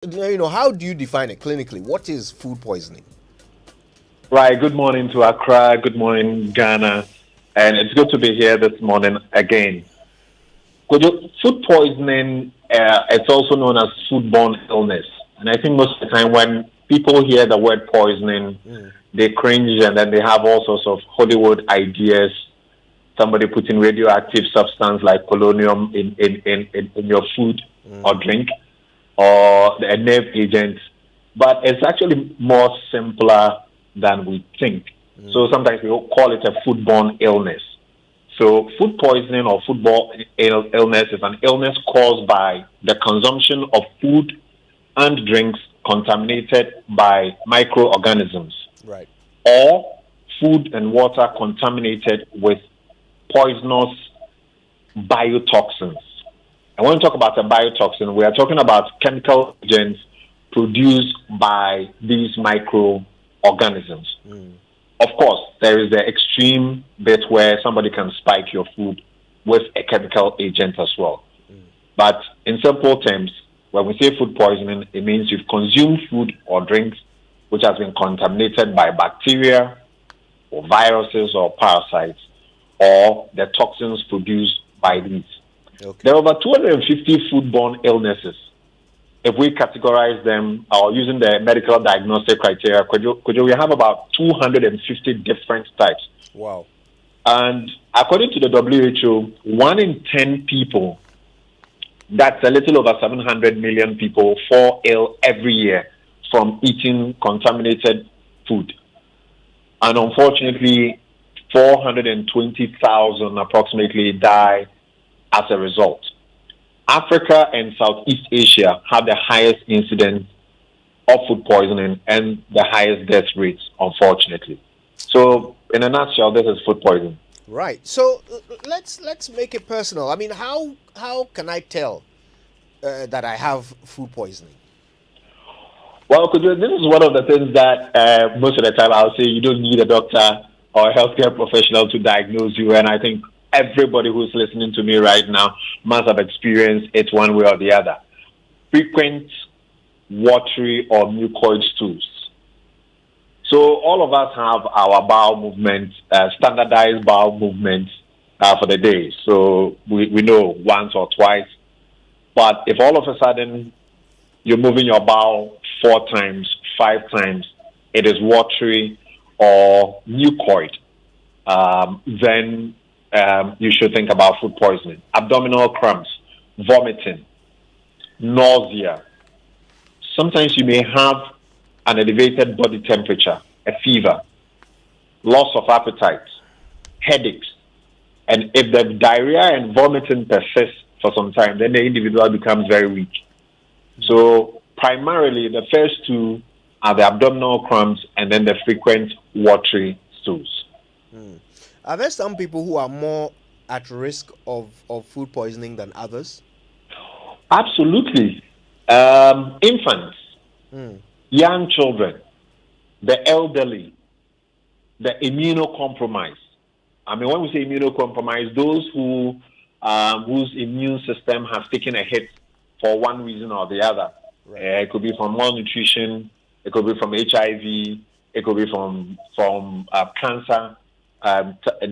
How do you define it clinically? What is food poisoning? Right. Good morning to Accra. Good morning, Ghana. And it's good to be here this morning again. Food poisoning, it's also known as foodborne illness. And I think most of the time when people hear the word poisoning, Mm, they cringe and then they have all sorts of Hollywood ideas. Somebody putting radioactive substance like polonium in your food or mm, drink or a nerve agent. But it's actually more simpler than we think. So mm, sometimes we call it a foodborne illness. So food poisoning or foodborne illness is an illness caused by the consumption of food and drinks contaminated by microorganisms right. or food and water contaminated with poisonous biotoxins. And when we talk about a biotoxin, we are talking about chemical agents produced by these microorganisms. Mm, Of course, there is the extreme bit where somebody can spike your food with a chemical agent as well. mm, But in simple terms, when we say food poisoning, it means you've consumed food or drinks which has been contaminated by bacteria or viruses or parasites or the toxins produced by these. okay. There are over 250 foodborne illnesses. If we categorize them or using the medical diagnostic criteria, we have about 250 different types. Wow. And according to the WHO, 1 in 10 people, that's a little over 700 million people, fall ill every year from eating contaminated food. And unfortunately, 420,000 approximately die as a result. Africa and Southeast Asia have the highest incidence of food poisoning and the highest death rates, unfortunately. So, in a nutshell, this is food poisoning. Right. So let's make it personal. I mean, how can I tell that I have food poisoning? Well, this is one of the things that most of the time I'll say you don't need a doctor or a healthcare professional to diagnose you. And I think everybody who's listening to me right now must have experienced it one way or the other. Frequent watery or mucoid stools. So all of us have our bowel movements, standardized bowel movements for the day. So we know once or twice. But if all of a sudden you're moving your bowel 4 times, 5 times, it is watery or mucoid, then you should think about food poisoning. Abdominal cramps, vomiting, nausea. Sometimes you may have an elevated body temperature, a fever, loss of appetite, headaches, and if the diarrhea and vomiting persists for some time, then the individual becomes very weak. So primarily, the first two are the abdominal cramps and then the frequent watery stools. Mm. Are there some people who are more at risk of food poisoning than others? Absolutely. Infants, Mm, young children, the elderly, the immunocompromised. I mean, when we say immunocompromised, those whose immune system has taken a hit for one reason or the other. right. It could be from malnutrition, it could be from HIV, it could be from cancer,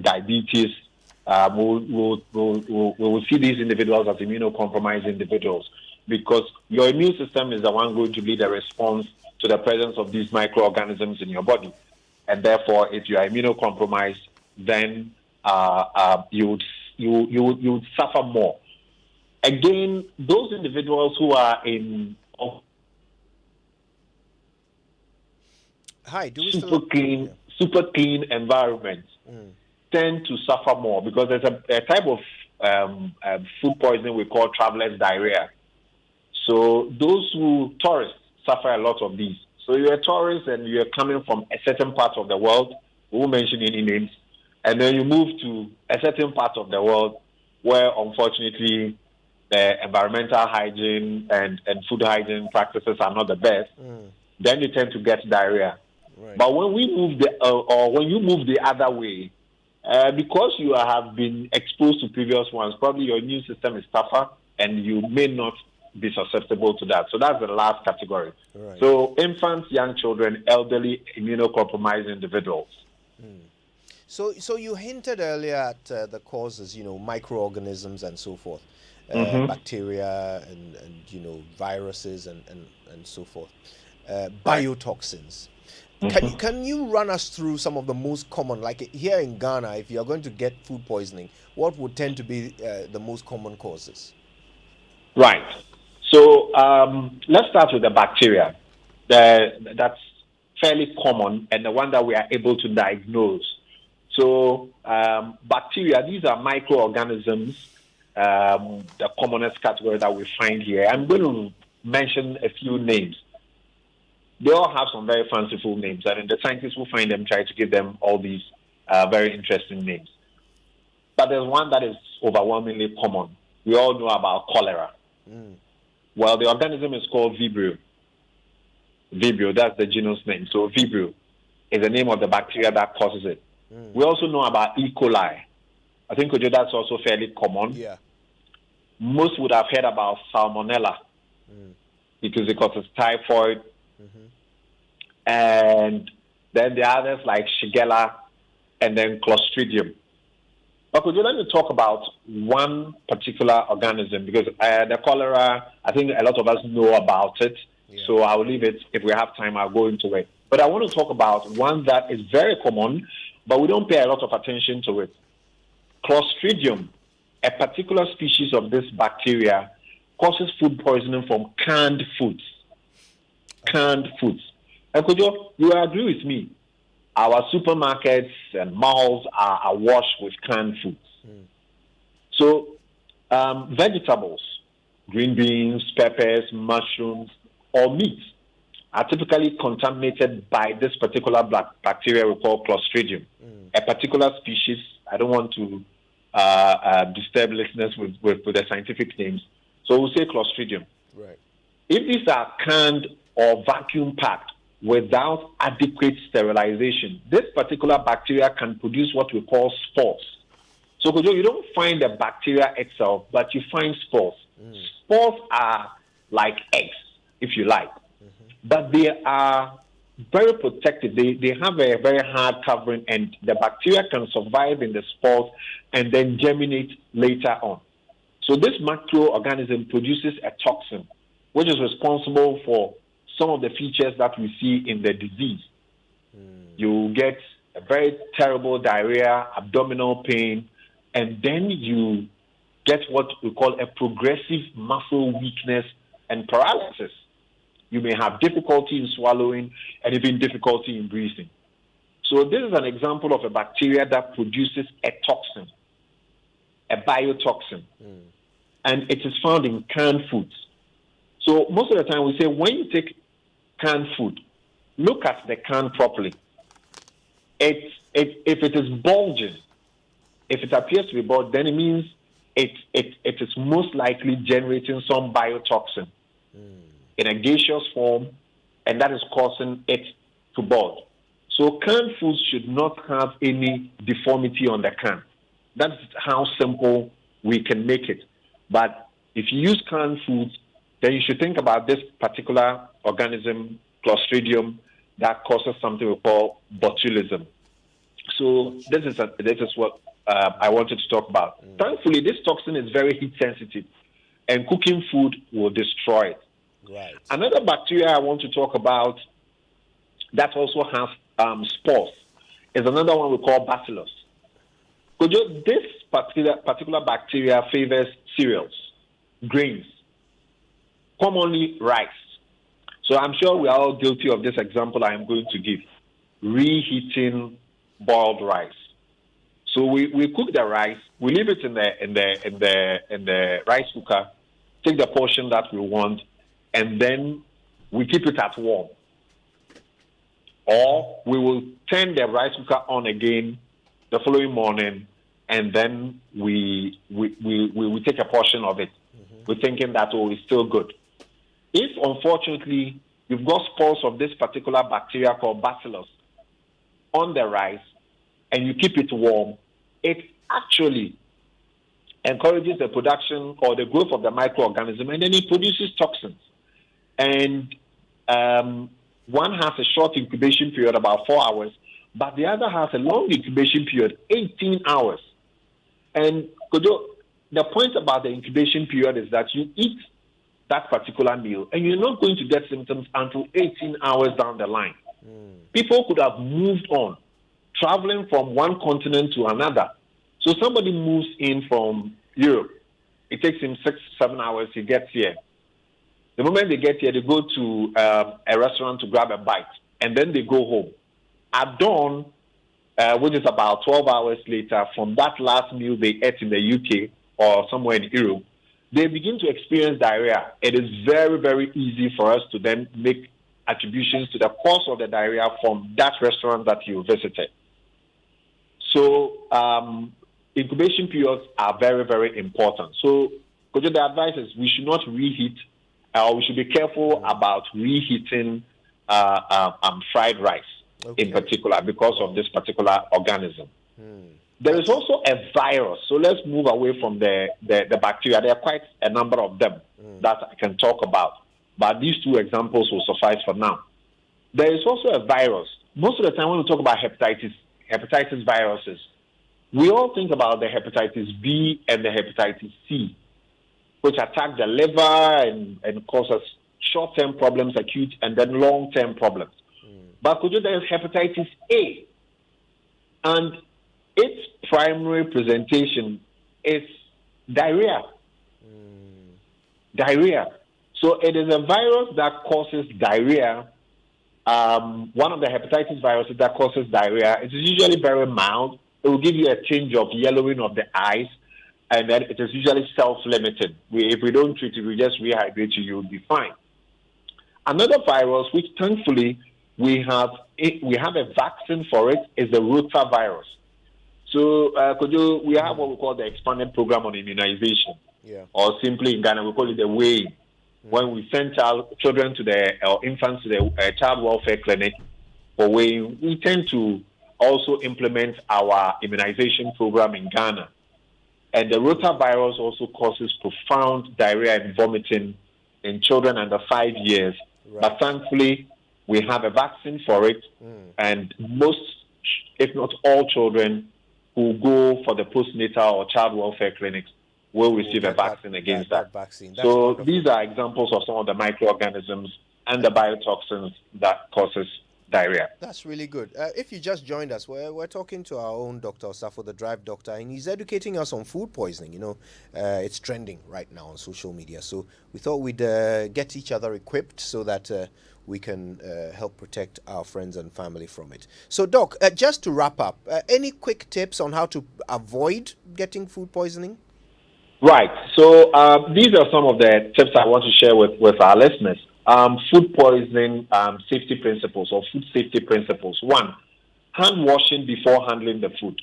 diabetes. We will see these individuals as immunocompromised individuals because your immune system is the one going to lead a response to the presence of these microorganisms in your body. And therefore, if you are immunocompromised, then you would suffer more. Again, those individuals who are in Hi, do we super still? clean, Yeah. super clean environments Mm, tend to suffer more because there's a type of food poisoning we call traveler's diarrhea. So tourists suffer a lot of these. So you're a tourist and you're coming from a certain part of the world, we won't mention any names, and then you move to a certain part of the world where unfortunately the environmental hygiene and food hygiene practices are not the best, mm, then you tend to get diarrhea. right. But when we move or when you move the other way, because you have been exposed to previous ones, probably your immune system is tougher and you may not be susceptible to that. So that's the last category. Right. So infants, young children, elderly, immunocompromised individuals. So you hinted earlier at the causes, microorganisms and so forth, Mm-hmm. bacteria and viruses and so forth, Right. biotoxins. Mm-hmm. Can you run us through some of the most common, like here in Ghana, if you are going to get food poisoning, what would tend to be the most common causes? Right. So let's start with the bacteria. That's fairly common and the one that we are able to diagnose. So bacteria, these are microorganisms, the commonest category that we find here. I'm going to mention a few names. They all have some very fanciful names, and the scientists who find them try to give them all these very interesting names. But there's one that is overwhelmingly common. We all know about cholera. Well, the organism is called Vibrio. Vibrio, that's the genus name. So Vibrio is the name of the bacteria that causes it. We also know about E. coli. I think Kojo, that's also fairly common. Yeah. Most would have heard about Salmonella because it causes typhoid. And then the others like Shigella and then Clostridium. But could you let me talk about one particular organism? Because the cholera, I think a lot of us know about it. Yeah. So I'll leave it. If we have time, I'll go into it. But I want to talk about one that is very common, but we don't pay a lot of attention to it. Clostridium, a particular species of this bacteria, causes food poisoning from canned foods. Canned foods. And Kojo, you agree with me? Our supermarkets and malls are awash with canned foods. So vegetables, green beans, peppers, mushrooms, or meat are typically contaminated by this particular bacteria we call Clostridium, a particular species. I don't want to disturb listeners with the scientific names. So we'll say Clostridium. Right. If these are canned or vacuum packed without adequate sterilization, this particular bacteria can produce what we call spores. So, Kojo, you don't find the bacteria itself, but you find spores. Spores are like eggs, if you like, but they are very protected. They have a very hard covering, and the bacteria can survive in the spores and then germinate later on. So this microorganism produces a toxin, which is responsible for some of the features that we see in the disease. You get a very terrible diarrhea, abdominal pain, and then you get what we call a progressive muscle weakness and paralysis. You may have difficulty in swallowing and even difficulty in breathing. So this is an example of a bacteria that produces a toxin, a biotoxin, and it is found in canned foods. So most of the time we say when you take canned food, look at the can properly. If it is bulging, if it appears to be bulged, then it means it is most likely generating some biotoxin in a gaseous form, and that is causing it to bulge. So canned foods should not have any deformity on the can. That's how simple we can make it. But if you use canned foods, then you should think about this particular organism, Clostridium, that causes something we call botulism. So this is what I wanted to talk about. Thankfully, this toxin is very heat sensitive, and cooking food will destroy it. Right. Another bacteria I want to talk about that also has spores is another one we call Bacillus. This particular bacteria favors cereals, grains, commonly rice. So I'm sure we are all guilty of this example I am going to give. Reheating boiled rice. So we cook the rice, we leave it in the rice cooker, take the portion that we want, and then we keep it at warm. Or we will turn the rice cooker on again the following morning, and then we take a portion of it. We're thinking that, it's still good. If, unfortunately, you've got spores of this particular bacteria called Bacillus on the rice, and you keep it warm, it actually encourages the production or the growth of the microorganism, and then it produces toxins. And one has a short incubation period, about 4 hours, but the other has a long incubation period, 18 hours. And the point about the incubation period is that you eat that particular meal and you're not going to get symptoms until 18 hours down the line. People could have moved on, traveling from one continent to another. So somebody moves in from Europe. It takes him 6-7 hours. He gets here. The moment they get here, they go to a restaurant to grab a bite, and then they go home. At dawn, which is about 12 hours later, from that last meal they ate in the UK or somewhere in Europe, they begin to experience diarrhea. It is very, very easy for us to then make attributions to the cause of the diarrhea from that restaurant that you visited. So incubation periods are very, very important. So the advice is we should not reheat, or we should be careful about reheating fried rice in particular because of this particular organism. There is also a virus. So let's move away from the bacteria. There are quite a number of them that I can talk about. But these two examples will suffice for now. There is also a virus. Most of the time when we talk about hepatitis viruses, we all think about the hepatitis B and the hepatitis C, which attack the liver and cause us short-term problems, acute, and then long-term problems. But there is hepatitis A, and its primary presentation is diarrhea. Diarrhea. So it is a virus that causes diarrhea. One of the hepatitis viruses that causes diarrhea. It is usually very mild. It will give you a tinge of yellowing of the eyes, and then it is usually self-limited. If we don't treat it, we just rehydrate you, you'll be fine. Another virus, which thankfully we have a vaccine for it, is the rotavirus. So, we have what we call the expanded program on immunization, or simply in Ghana we call it the WAVE. When we send children or infants to the child welfare clinic for weighing, we tend to also implement our immunization program in Ghana. And the rotavirus also causes profound diarrhea and vomiting in children under 5 years. Right. But thankfully, we have a vaccine for it, and most, if not all, children who go for the postnatal or child welfare clinics will receive a vaccine against that. Vaccine. So wonderful. These are examples of some of the microorganisms and the biotoxins that causes diarrhea. That's really good. If you just joined us, we're talking to our own Dr. Osafo, the Drive Doctor, and he's educating us on food poisoning. It's trending right now on social media. So we thought we'd get each other equipped so that we can help protect our friends and family from it. So, Doc, just to wrap up, any quick tips on how to avoid getting food poisoning? Right. So these are some of the tips I want to share with our listeners. Food poisoning safety principles or food safety principles. 1, hand washing before handling the food.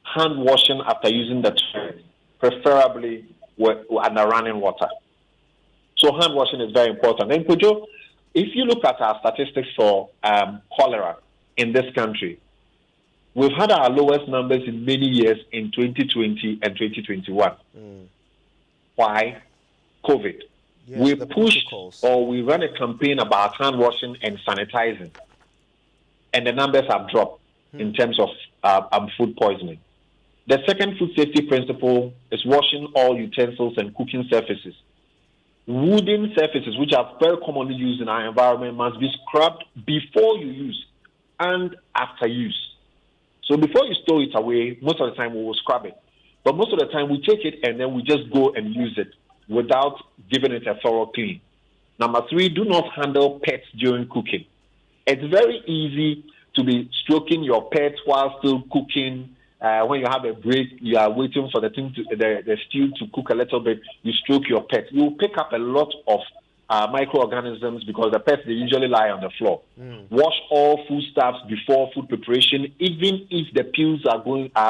Hand washing after using the toilet, preferably under running water. So hand washing is very important. And Kojo, if you look at our statistics for cholera in this country, we've had our lowest numbers in many years in 2020 and 2021. Why? COVID. Yes, we pushed or we ran a campaign about hand washing and sanitizing, and the numbers have dropped in terms of food poisoning. The second food safety principle is washing all utensils and cooking surfaces. Wooden surfaces, which are very commonly used in our environment, must be scrubbed before you use and after use. So before you store it away, most of the time we will scrub it. But most of the time we take it and then we just go and use it without giving it a thorough clean. Number 3, do not handle pets during cooking. It's very easy to be stroking your pet while still cooking. When you have a break, you are waiting for the stew to cook a little bit, you stroke your pet. You will pick up a lot of microorganisms because the pets, they usually lie on the floor. Wash all foodstuffs before food preparation, even if the peels are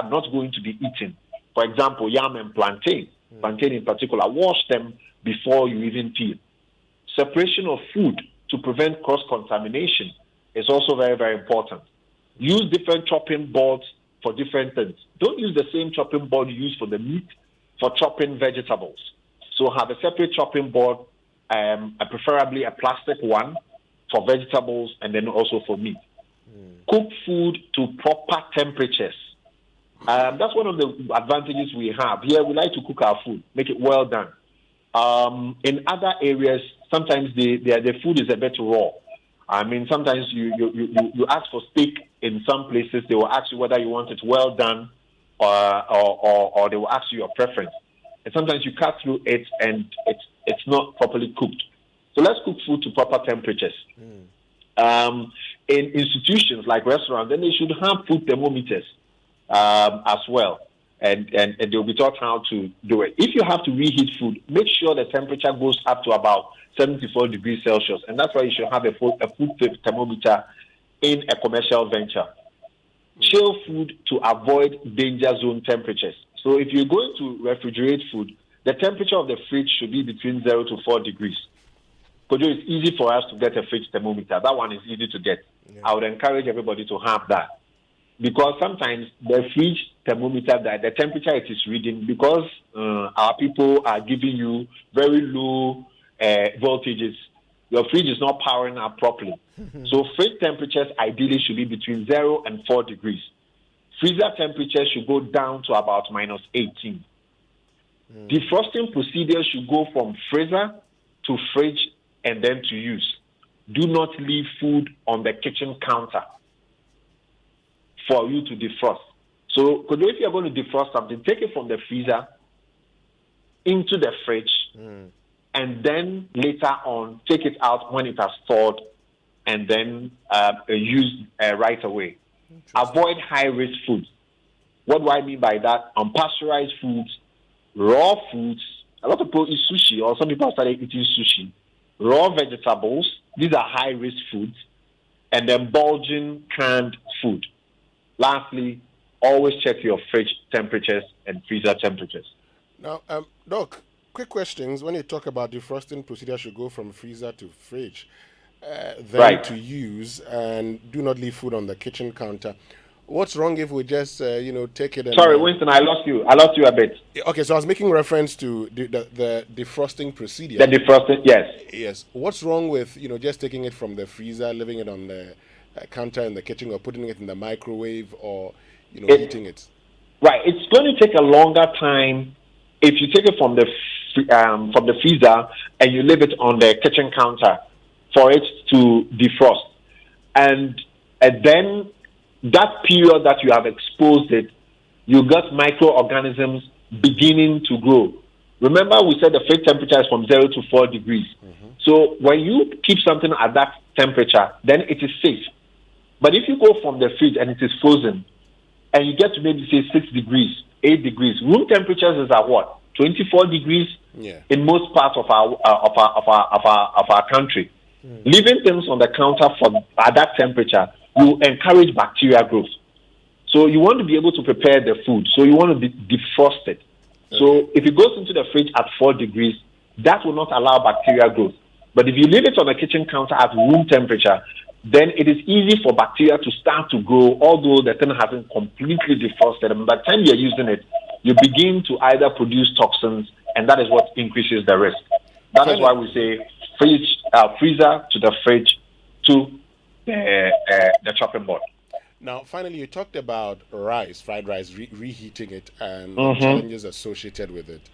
not going to be eaten. For example, yam and plantain in particular, wash them before you even peel. Separation of food to prevent cross-contamination is also very, very important. Use different chopping boards for different things. Don't use the same chopping board you use for the meat for chopping vegetables. So have a separate chopping board, preferably a plastic one for vegetables and then also for meat. Cook food to proper temperatures. That's one of the advantages we have. Here, we like to cook our food, make it well done. In other areas, sometimes the food is a bit raw. I mean, sometimes you ask for steak in some places, they will ask you whether you want it well done or they will ask you your preference. And sometimes you cut through it and it's not properly cooked. So let's cook food to proper temperatures. In institutions like restaurants, then they should have food thermometers as well. And they'll be taught how to do it. If you have to reheat food, make sure the temperature goes up to about 74 degrees Celsius. And that's why you should have a food thermometer in a commercial venture. Chill food to avoid danger zone temperatures. So if you're going to refrigerate food, the temperature of the fridge should be between 0 to 4 degrees. Because it's easy for us to get a fridge thermometer. That one is easy to get. Yeah. I would encourage everybody to have that. Because sometimes the fridge thermometer, the temperature it is reading, because our people are giving you very low voltages, your fridge is not powering up properly. So fridge temperatures ideally should be between 0 and 4 degrees. Freezer temperature should go down to about minus 18. Defrosting procedure should go from freezer to fridge and then to use. Do not leave food on the kitchen counter for you to defrost. So, if you're going to defrost something, take it from the freezer into the fridge, and then later on, take it out when it has thawed, and then use right away. Avoid high-risk foods. What do I mean by that? Unpasteurized foods, raw foods. A lot of people eat sushi, or some people started eating sushi. Raw vegetables, these are high-risk foods, and then bulging canned food. Lastly, always check your fridge temperatures and freezer temperatures. Now, Doc, quick questions. When you talk about defrosting procedure should go from freezer to fridge, then to use, and do not leave food on the kitchen counter. What's wrong if we just, take it and... Sorry, Winston, I lost you. I lost you a bit. Okay, so I was making reference to the defrosting procedure. The defrosting, yes. Yes. What's wrong with, just taking it from the freezer, leaving it on the counter in the kitchen, or putting it in the microwave, or, heating it? Right. It's going to take a longer time if you take it from the freezer and you leave it on the kitchen counter for it to defrost. And then that period that you have exposed it, you got microorganisms beginning to grow. Remember, we said the fridge temperature is from 0 to 4 degrees. So when you keep something at that temperature, then it is safe. But if you go from the fridge and it is frozen, and you get to maybe say 6 degrees, 8 degrees, room temperatures is at what? 24 degrees in most parts of our country. Leaving things on the counter at that temperature will encourage bacteria growth. So you want to be able to prepare the food. So you want to defrost it. Okay. So if it goes into the fridge at 4 degrees, that will not allow bacteria growth. But if you leave it on the kitchen counter at room temperature, then it is easy for bacteria to start to grow, although the thing hasn't completely defrosted. And by the time you're using it, you begin to either produce toxins, and that is what increases the risk. That is why we say freezer to the fridge to the chopping board. Now, finally, you talked about rice, fried rice, reheating it, and the challenges associated with it.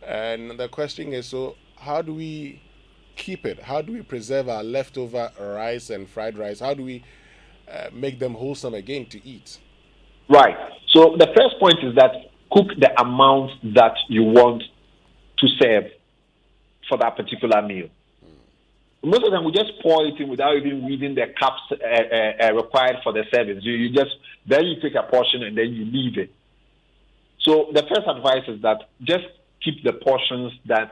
And the question is, so how do we keep it? How do we preserve our leftover rice and fried rice? How do we make them wholesome again to eat? Right. So the first point is that cook the amount that you want to serve for that particular meal. Most of the time, we just pour it in without even reading the cups required for the servings. Then you take a portion and then you leave it. So the first advice is that just keep the portions that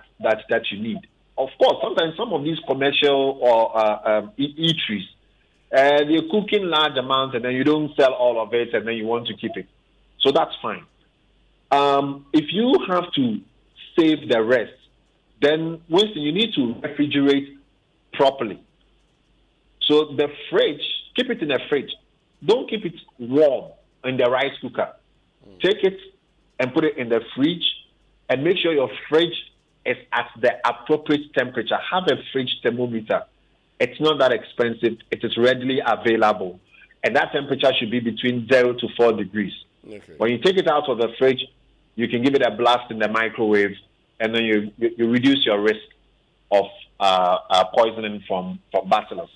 you need. Of course, sometimes some of these commercial or eateries, they're cooking large amounts and then you don't sell all of it and then you want to keep it. So that's fine. If you have to save the rest, then Winston, you need to refrigerate properly. So the fridge, keep it in a fridge. Don't keep it warm. in the rice cooker. Take it and put it in the fridge, and make sure your fridge is at the appropriate temperature. Have a fridge thermometer. It's not that expensive. It is readily available. And that temperature should be between 0 to 4 degrees. Okay. When you take it out of the fridge, you can give it a blast in the microwave, and then you reduce your risk of poisoning from Bacillus.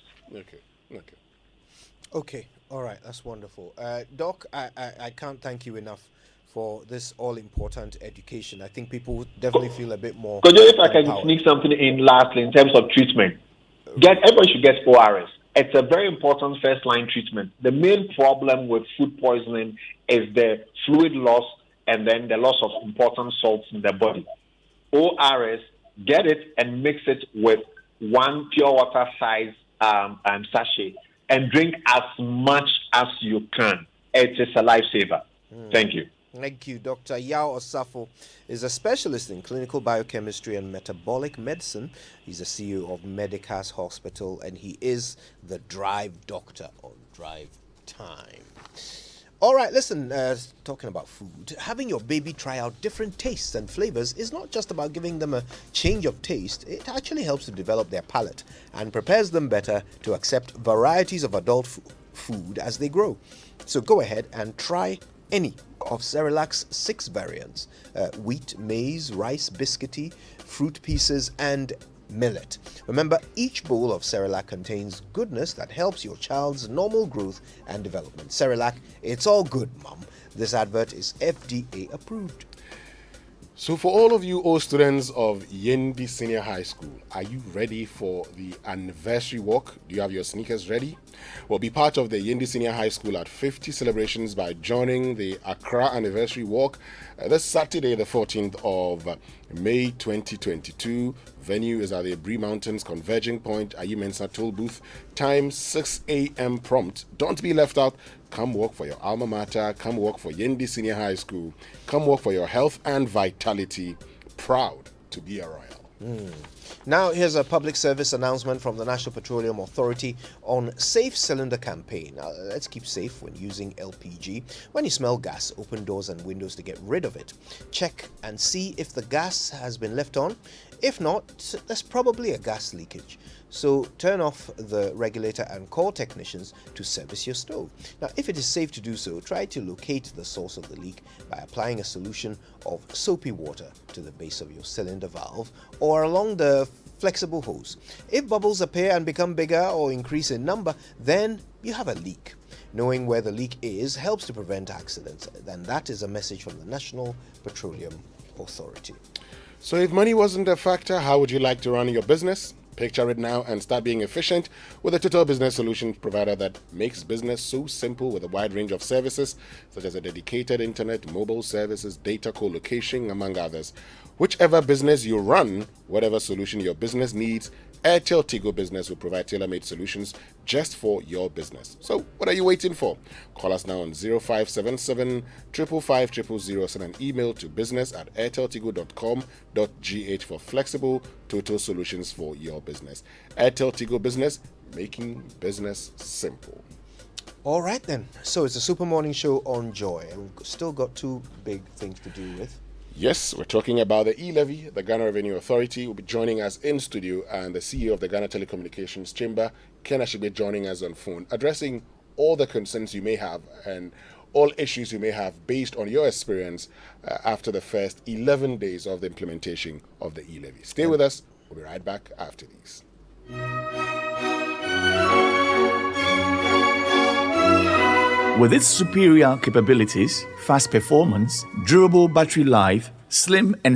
Okay. All right. That's wonderful. Doc, I can't thank you enough for this all-important education. I think people would definitely feel a bit more Kojo, if I can empowered. sneak something in lastly in terms of treatment, everybody should get ORS. It's a very important first-line treatment. The main problem with food poisoning is the fluid loss and then the loss of important salts in the body. ORS, get it and mix it with 1 pure water size sachet and drink as much as you can. It is a lifesaver. Thank you. Thank you. Dr. Yao Osafo is a specialist in clinical biochemistry and metabolic medicine. He's the CEO of Medicas Hospital, and he is the Drive Doctor on Drive Time. All right, listen, talking about food, having your baby try out different tastes and flavors is not just about giving them a change of taste. It actually helps to develop their palate and prepares them better to accept varieties of adult food as they grow. So go ahead and try any of Cerelac's 6 variants: wheat, maize, rice, biscuity, fruit pieces, and millet. Remember, each bowl of Cerelac contains goodness that helps your child's normal growth and development. Cerelac, it's all good, Mum. This advert is FDA approved. So for all of you old students of Yendi Senior High School, are you ready for the anniversary walk? Do you have your sneakers ready? Well, be part of the Yendi Senior High School at 50 celebrations by joining the Accra Anniversary Walk this Saturday, the 14th of May 2022. Venue is at the Bree Mountains Converging Point, Ayi Toll Booth. Time 6 a.m. prompt. Don't be left out. Come work for your alma mater. Come work for Yendi Senior High School. Come work for your health and vitality. Proud to be a Royal. Now, here's a public service announcement from the National Petroleum Authority on Safe Cylinder Campaign. Now, let's keep safe when using LPG. When you smell gas, open doors and windows to get rid of it. Check and see if the gas has been left on. If not, there's probably a gas leakage. So turn off the regulator and call technicians to service your stove. Now, if it is safe to do so, try to locate the source of the leak by applying a solution of soapy water to the base of your cylinder valve or along the flexible hose. If bubbles appear and become bigger or increase in number, then you have a leak. Knowing where the leak is helps to prevent accidents, and that is a message from the National Petroleum Authority. So if money wasn't a factor, how would you like to run your business? Picture it now and start being efficient with a total business solution provider that makes business so simple with a wide range of services such as a dedicated internet, mobile services, data co-location, among others. Whichever business you run, whatever solution your business needs, Airtel Tigo Business will provide tailor-made solutions just for your business. So what are you waiting for? Call us now on 0577 555 000. Send an email to business@airteltigo.com.gh for flexible total solutions for your business. Airtel Tigo Business, making business simple. All right then. So it's a Super Morning Show on Joy, and we've still got 2 big things to do with. Yes, we're talking about the e-levy. The Ghana Revenue Authority will be joining us in studio, and the CEO of the Ghana Telecommunications Chamber, Ken, should be joining us on phone, addressing all the concerns you may have and all issues you may have based on your experience after the first 11 days of the implementation of the e-levy. Stay with us. We'll be right back after these. With its superior capabilities, fast performance, durable battery life, slim and